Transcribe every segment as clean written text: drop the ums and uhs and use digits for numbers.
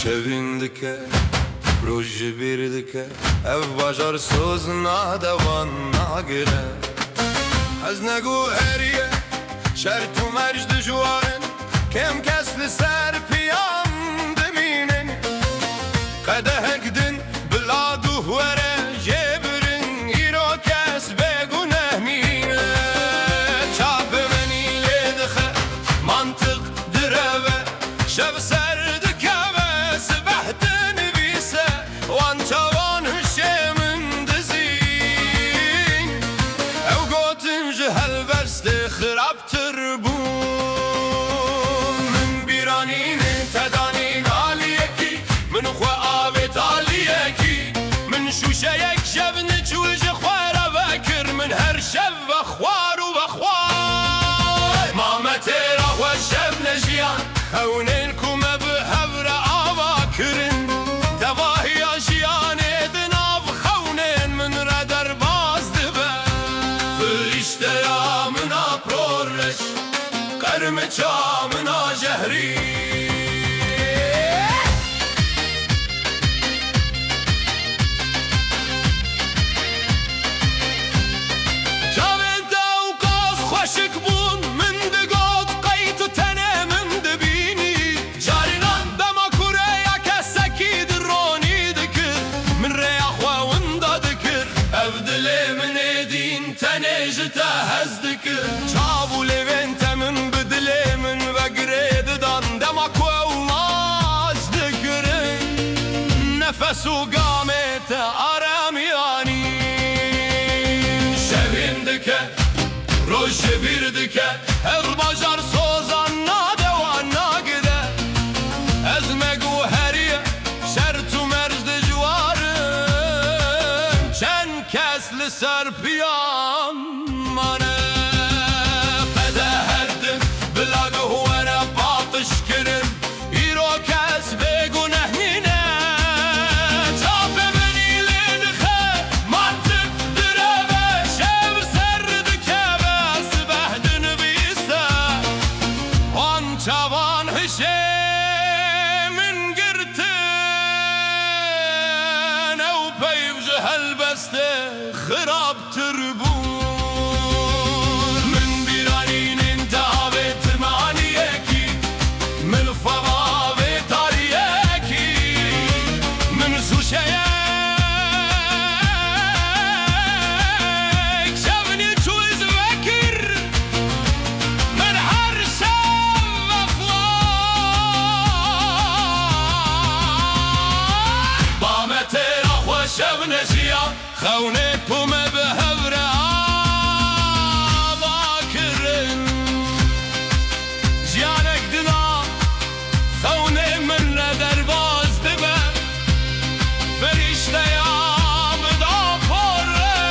شبین دکه روز بیر دکه اف باجار سوز نادوان ناگره از نگو هریه شرط و مرج دجوارن کم کس لسر پیام دمینن قده گدن بلادو هوره جبرن ایرو کس بگونه مینه چاپ منی لدخه منطق دربه شب سر دکبه سبحتن بیسه وان چوان هشمن دزین او گوتن جهل بست خراب تربون من بیرانین تدانین آلیکی من خوا آبت آلیکی من شوشه یک شب نجوج خواره بکر من هر شب بخوار و بخوار مامت را و شب نجیان خونین کمه به هور آوا کرن دواهی آجیان دناف خونین من را در باز دبه فرشته یا منا پرورش قرم چا منا جهری چابو لبنت من بدلی من وقرید دان دمک و ماج دکرن نفس و قامت آرامیانی شبین دکه روش بیر دکه هر باجار سوزان نادوان ناگده از مگو هریه شرط و مرز دجوارن چند کس لسر پیام مانه چوان هشمن گرتن او پیو جهل بسته خراب تربون من بیرانین انتها به ترمانیکی من فوا به تاریکی من سوشه شب نشیا خونه پومه به هور آبا کرن جیانک دنا خونه من در باز دبه فرشته یا مدا پرش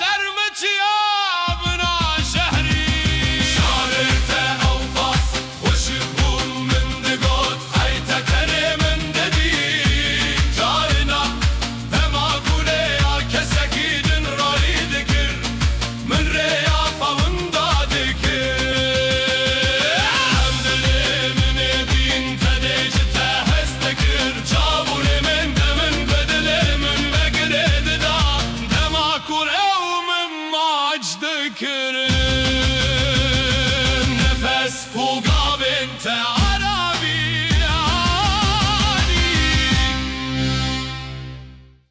درمچی آبنا شهری شارت اوفاس وشبون من دگوت could